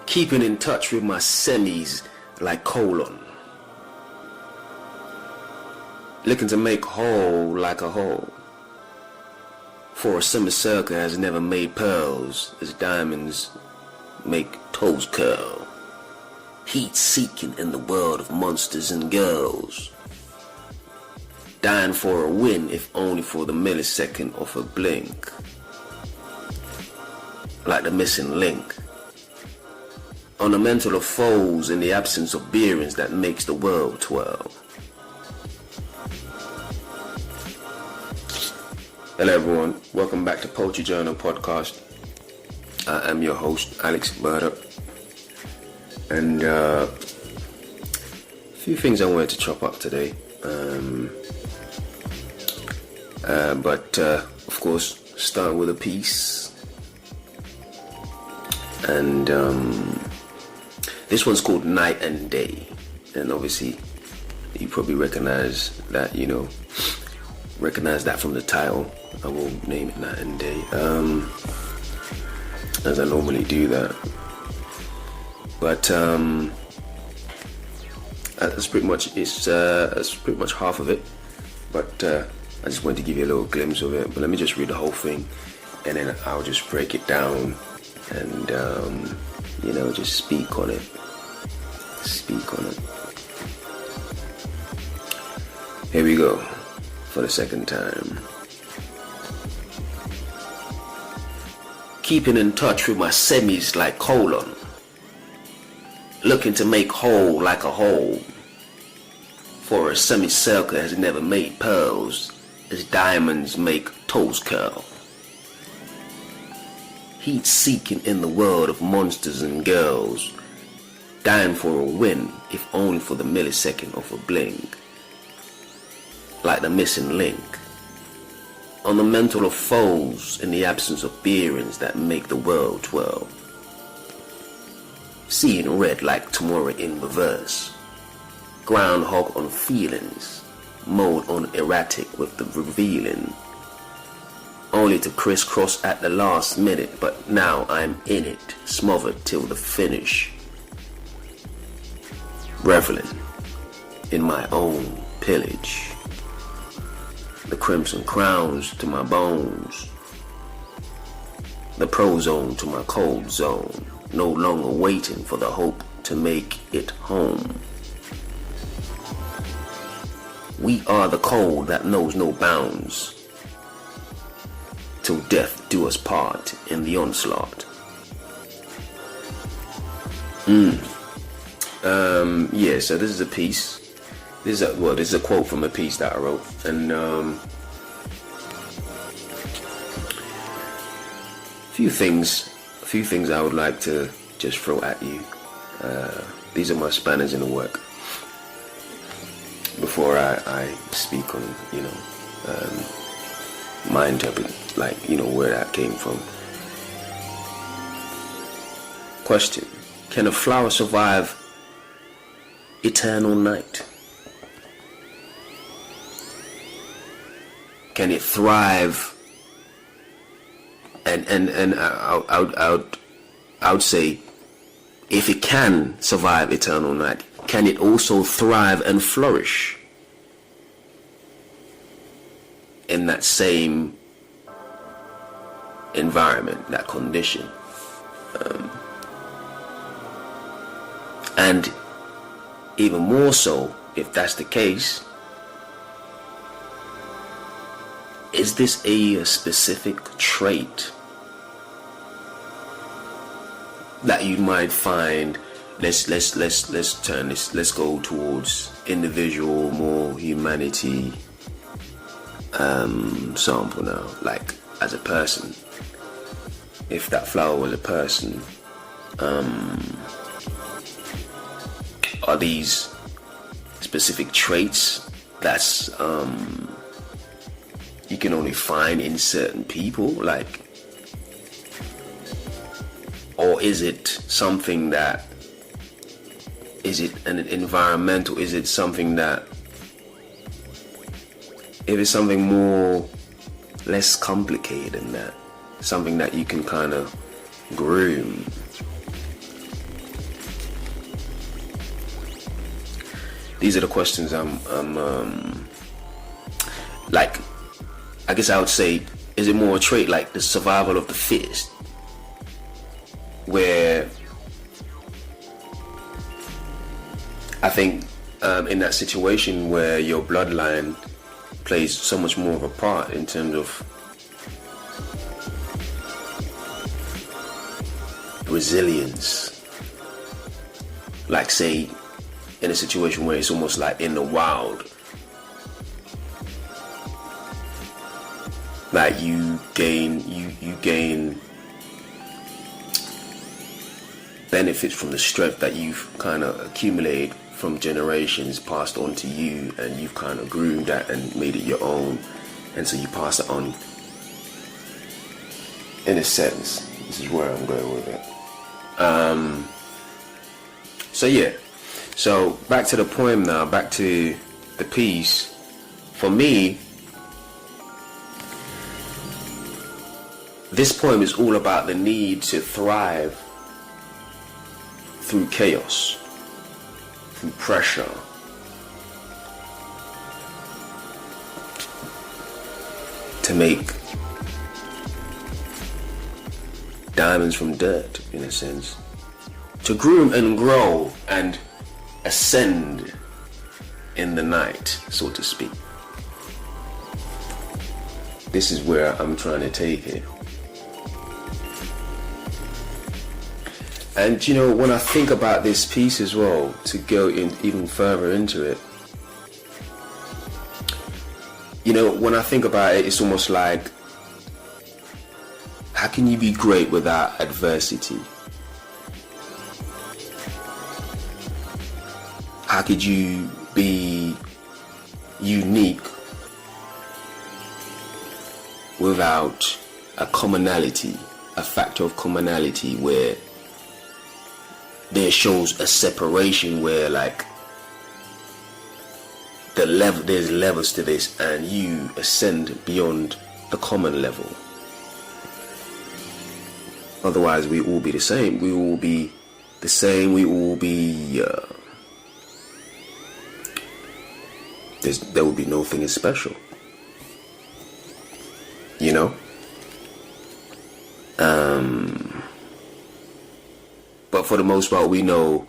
Keeping in touch with my semis like colon. Looking to make whole like a whole. For a semicircle has never made pearls as diamonds make toes curl. Heat seeking in the world of monsters and girls. Dying for a win if only for the millisecond of a blink. Like the missing link. Ornamental of foes in the absence of bearings that makes the world twirl. Hello everyone, welcome back to Poetry Journal Podcast. I am your host, Alex Murdoch. And a few things I wanted to chop up today. But of course, starting with a piece. And this one's called Night and Day. And obviously, you probably recognize that, recognize that from the title. I will name it Night and Day, as I normally do that. But that's pretty much half of it. But I just wanted to give you a little glimpse of it. But let me just read the whole thing, and then I'll just break it down and just speak on it. Here we go for the second time. Keeping in touch with my semis like colon. Looking to make whole like a whole. For a semicircle has never made pearls as diamonds make toes curl. Heat seeking in the world of monsters and girls. Dying for a win if only for the millisecond of a blink. Like the missing link. Ornamental of foes in the absence of bearings that make the world twirl. Seeing red like tomorrow in reverse. Groundhog on feelings. Mode on erratic with the revealing. Only to crisscross at the last minute, but now I'm in it, smothered till the finish. Reveling in my own pillage. The crimson crowns to my bones. The prozone to my cold zone. No longer waiting for the hope to make it home. We are the cold that knows no bounds. Till death do us part in the onslaught. So this is a piece. This is a quote from a piece that I wrote, and a few things I would like to just throw at you. These are my spanners in the work. Before I speak on, my interpret, where that came from. Question: can a flower survive eternal night? Can it thrive? And I would say, if it can survive eternal night, can it also thrive and flourish in that same environment, that condition? And even more so, if that's the case, is this a specific trait that you might find? Let's turn this. Let's go towards individual, more humanity sample now. Like as a person, if that flower was a person, are these specific traits that's you can only find in certain people, or is it something that, is it an environmental, is it something that, if it's something more, less complicated than that, something that you can kind of groom, these are the questions like, I guess I would say, is it more a trait like the survival of the fittest, where I think in that situation where your bloodline plays so much more of a part in terms of resilience, like say in a situation where it's almost like in the wild, like you gain benefits from the strength that you've kind of accumulated from generations passed on to you, and you've kind of groomed that and made it your own, and so you pass it on. In a sense, this is where I'm going with it. So yeah, so back to the poem now, back to the piece. For me, this poem is all about the need to thrive through chaos, through pressure, to make diamonds from dirt, in a sense, to groom and grow and ascend in the night, so to speak. This is where I'm trying to take it. And you know, when I think about this piece as well, to go in even further into it, you know, when I think about it, it's almost like, how can you be great without adversity? How could you be unique without a commonality, a factor of commonality where there shows a separation, where like there's levels to this and you ascend beyond the common level? Otherwise we all be the same. We all be the same. We all be there will be nothing as special, you know. But for the most part, we know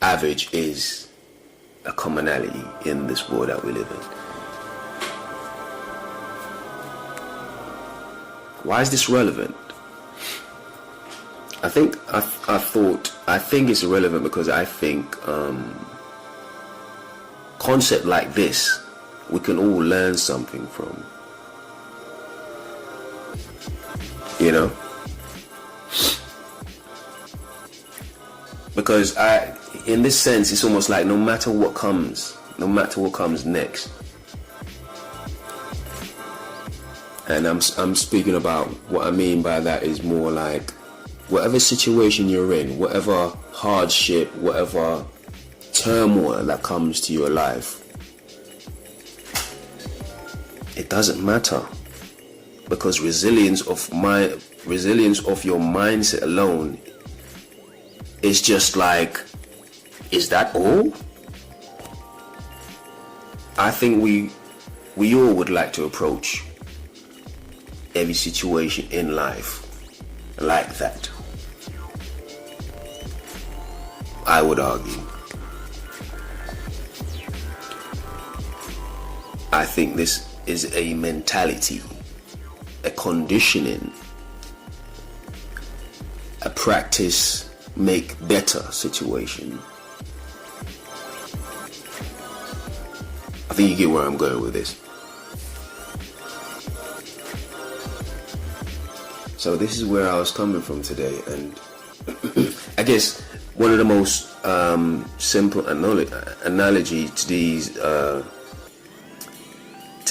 average is a commonality in this world that we live in. Why is this relevant? I think it's relevant because I think concept like this we can all learn something from, you know, because in this sense, it's almost like no matter what comes next, and I'm speaking about what I mean by that is more like whatever situation you're in, whatever hardship, whatever turmoil that comes to your life, it doesn't matter, because resilience of your mindset alone is just like, is that all? I think we all would like to approach every situation in life like that, I would argue. I think this is a mentality, a conditioning, a practice make better situation. I think you get where I'm going with this. So this is where I was coming from today, and I guess one of the most simple analogy to these to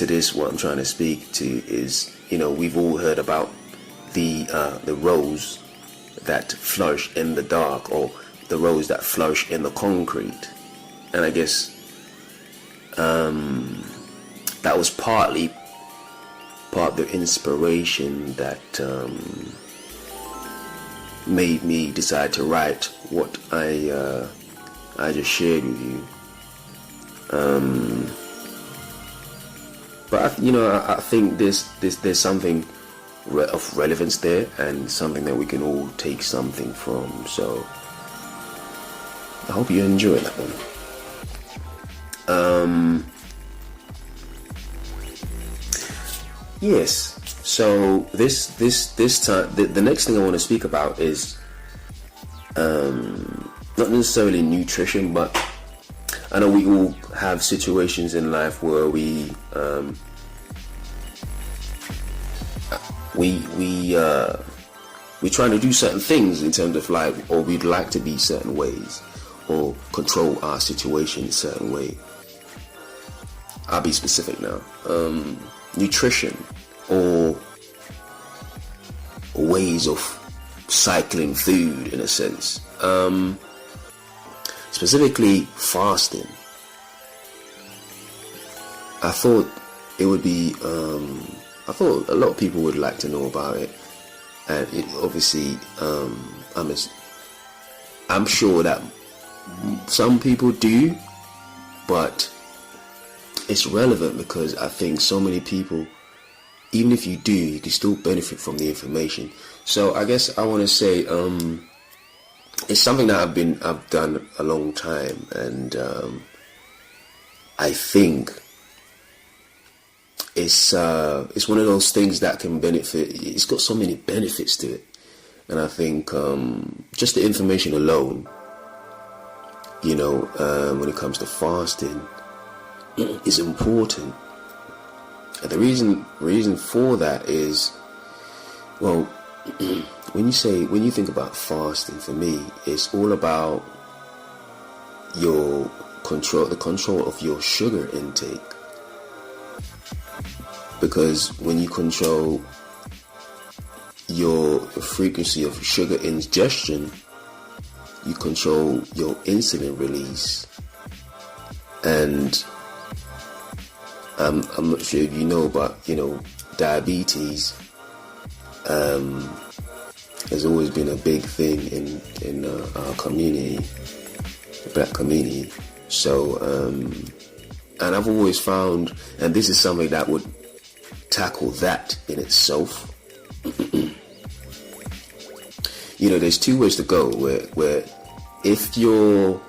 this, what I'm trying to speak to is, you know, we've all heard about the rose that flourish in the dark, or the rose that flourish in the concrete. And I guess that was partly part of the inspiration that made me decide to write what I I just shared with you. But I think there's something of relevance there, and something that we can all take something from. So I hope you enjoy that one. Yes. So this time, the next thing I want to speak about is not necessarily nutrition, but I know we all have situations in life where we're trying to do certain things in terms of life, or we'd like to be certain ways, or control our situation a certain way. I'll be specific now. Nutrition, or ways of cycling food, in a sense. Specifically fasting. I thought it would be I thought a lot of people would like to know about it, and it obviously I'm sure that some people do, but it's relevant because I think so many people, even if you do, you can still benefit from the information. So I guess I want to say it's something that I've done a long time, and I think it's one of those things that can benefit. It's got so many benefits to it, and I think just the information alone, when it comes to fasting, is important. And the reason for that is, well, when you think about fasting, for me, it's all about the control of your sugar intake. Because when you control your frequency of sugar ingestion, you control your insulin release. And I'm not sure if you know, but diabetes has always been a big thing in our community, the black community. So and I've always found, and this is something that would tackle that in itself. There's two ways to go, where if you're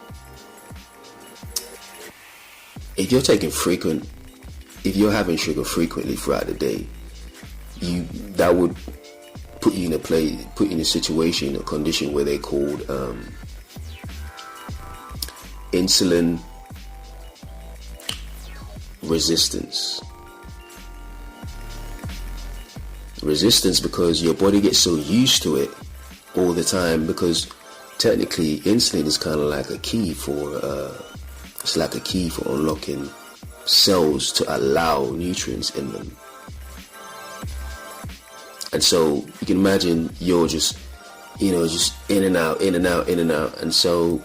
having sugar frequently throughout the day, that would put you in a situation, a condition where they called insulin resistance. Resistance because your body gets so used to it all the time, because technically insulin is kind of like a key for unlocking cells to allow nutrients in them. And so you can imagine you're just in and out. And so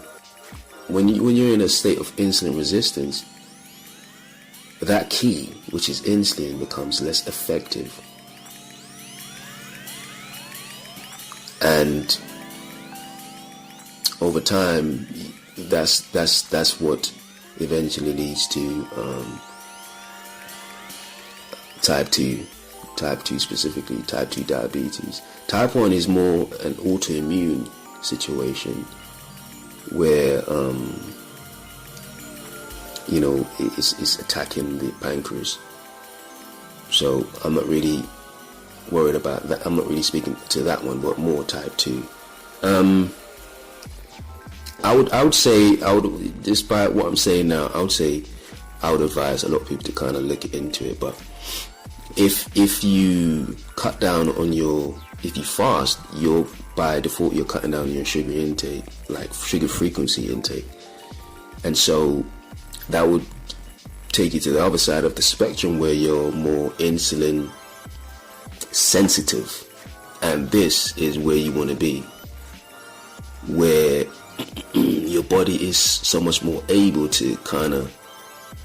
when you're in a state of insulin resistance, that key, which is insulin, becomes less effective. And over time, that's what eventually leads to type 2 specifically, type 2 diabetes. Type 1 is more an autoimmune situation where it's attacking the pancreas. So I'm not really worried about that. I'm not really speaking to that one, but more type 2. I would say, despite what I'm saying now, I would advise a lot of people to kind of look into it. But if you cut down on if you fast, by default you're cutting down your sugar intake, like sugar frequency intake, and so that would take you to the other side of the spectrum where you're more insulin sensitive, and this is where you want to be, where your body is so much more able to kind of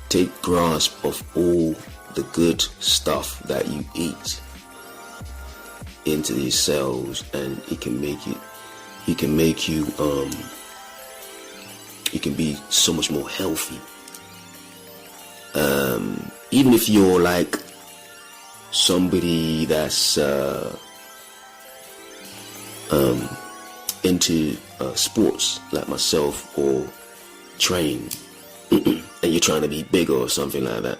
take grasp of all the good stuff that you eat into these cells, and it can make you you can be so much more healthy. Even if you're like somebody that's into sports like myself, or train, and you're trying to be bigger or something like that,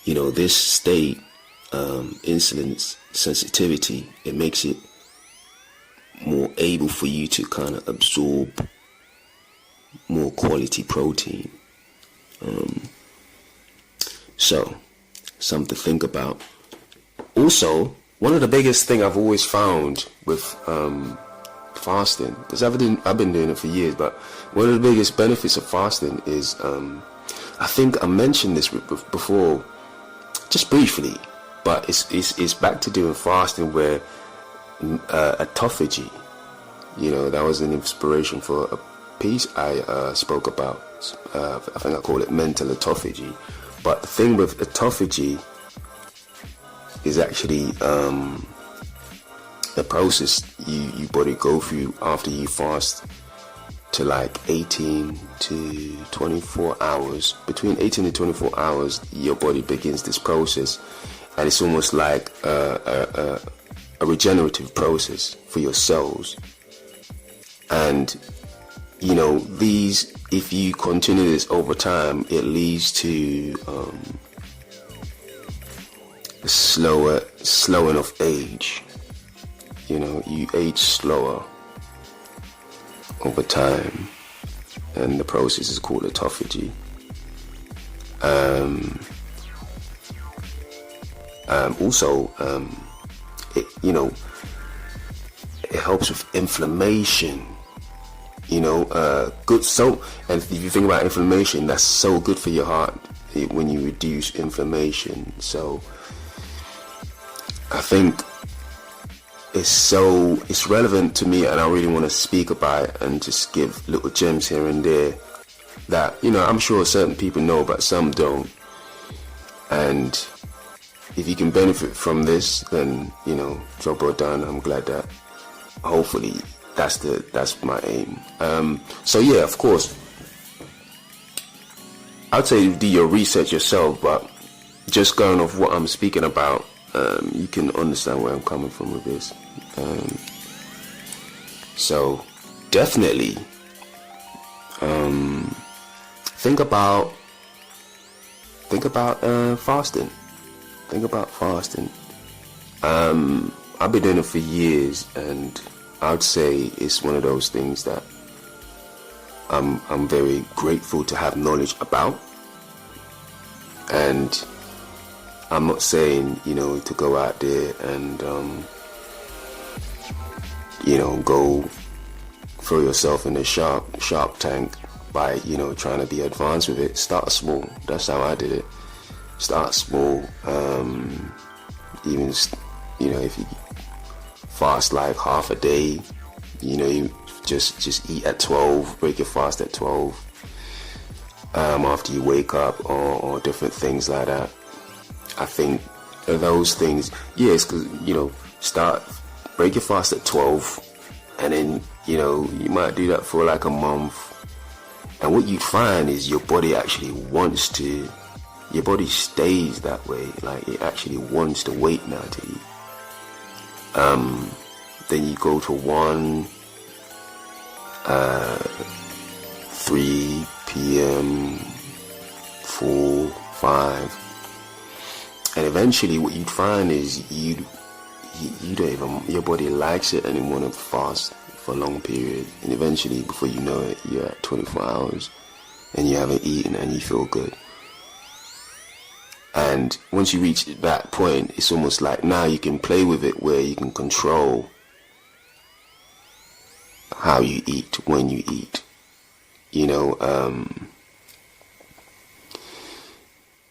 you know, this state, insulin sensitivity, it makes it more able for you to kind of absorb more quality protein. So, something to think about. Also, one of the biggest thing I've always found with fasting, because I've been doing it for years, but one of the biggest benefits of fasting is, I think I mentioned this before, just briefly, but it's back to doing fasting where autophagy, you know, that was an inspiration for a piece I spoke about. I think I call it mental autophagy. But the thing with autophagy is actually the process you body go through after you fast to like 18 to 24 hours. Between 18 and 24 hours, your body begins this process, and it's almost like a regenerative process for your cells. And you know, these, if you continue this over time, it leads to slowing of age. You know, you age slower over time, and the process is called autophagy. Also, it, you know, it helps with inflammation. You know, good. So, and if you think about inflammation, that's so good for your heart when you reduce inflammation. So, I think it's relevant to me, and I really want to speak about it and just give little gems here and there that, you know, I'm sure certain people know, but some don't. And if you can benefit from this, then, you know, job well done. I'm glad that hopefully that's my aim. So yeah, of course, I'd say do your research yourself, but just going off what I'm speaking about, you can understand where I'm coming from with this. So definitely think about fasting. Think about fasting. I've been doing it for years, and I'd say it's one of those things that I'm very grateful to have knowledge about. And I'm not saying, you know, to go out there and you know, go throw yourself in the shark tank by, you know, trying to be advanced with it. Start small. That's how I did it. Start small. Even, you know, if you fast like half a day, you know, you just eat at 12, break your fast at 12 after you wake up, or different things like that. I think those things, yes, because, you know, break your fast at 12, and then, you know, you might do that for like a month, and what you find is your body actually wants to, your body stays that way, like it actually wants to wait now to eat. Then you go to 1, 3 p.m, 4, 5, and eventually what you'd find is you don't even, your body likes it and you want to fast for a long period, and eventually before you know it, you're at 24 hours and you haven't eaten and you feel good. And once you reach that point, it's almost like now you can play with it, where you can control how you eat, when you eat. You know,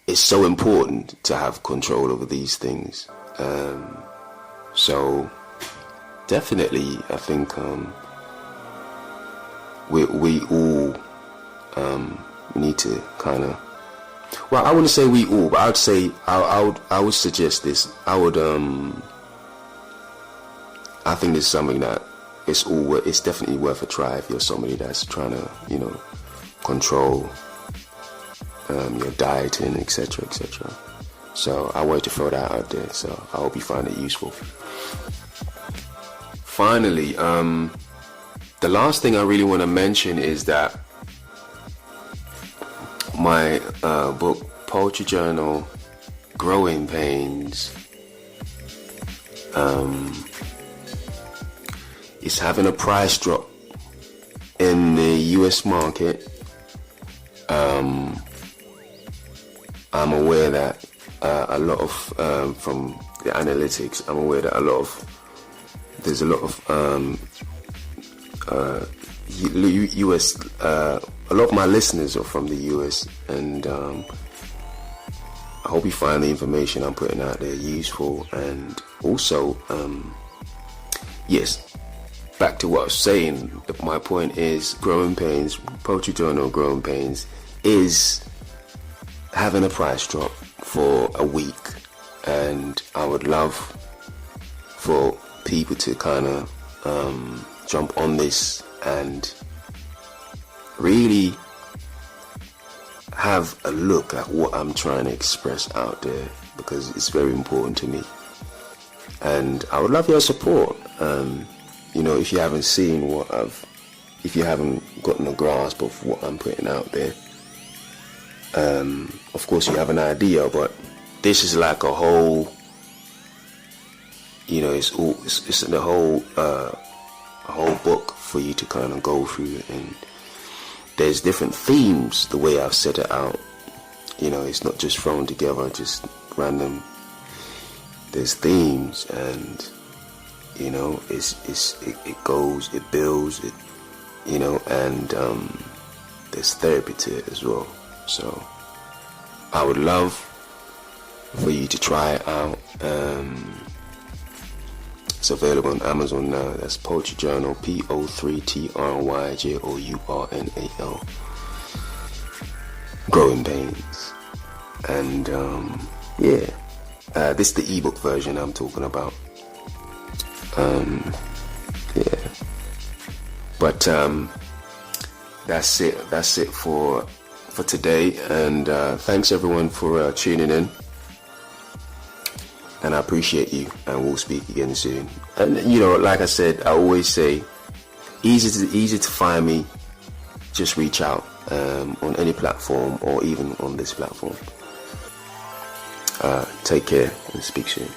it's so important to have control over these things. So definitely, I think we all need to kind of, well, I wouldn't say we all, but I'd say I would suggest this. I think it's something that it's definitely worth a try if you're somebody that's trying to, you know, control your dieting, etc., etc. So I wanted to throw that out there, so I hope you find it useful. Finally, the last thing I really want to mention is that my book, Poetry Journal, Growing Pains, is having a price drop in the US market. I'm aware that a lot of, from the analytics, I'm aware that there's a lot of US, a lot of my listeners are from the US, and I hope you find the information I'm putting out there useful. And also, yes, back to what I was saying, my point is Growing Pains, Poetry Journal Growing Pains, is having a price drop for a week, and I would love for people to kind of jump on this and really have a look at what I'm trying to express out there, because it's very important to me, and I would love your support. If you haven't seen if you haven't gotten a grasp of what I'm putting out there, of course you have an idea, but this is like a whole, it's the whole a whole book for you to kind of go through, and there's different themes the way I've set it out. It's not just thrown together, just random. There's themes, and it goes, it builds, and there's therapy to it as well. So I would love for you to try it out. It's available on Amazon now. That's Poetry Journal, POTRYJOURNAL, Growing Pains. And this is the ebook version I'm talking about. But that's it for today, and thanks everyone for tuning in, and I appreciate you, and we'll speak again soon. And like I said, I always say, easy to find me. Just reach out on any platform, or even on this platform. Take care and speak soon.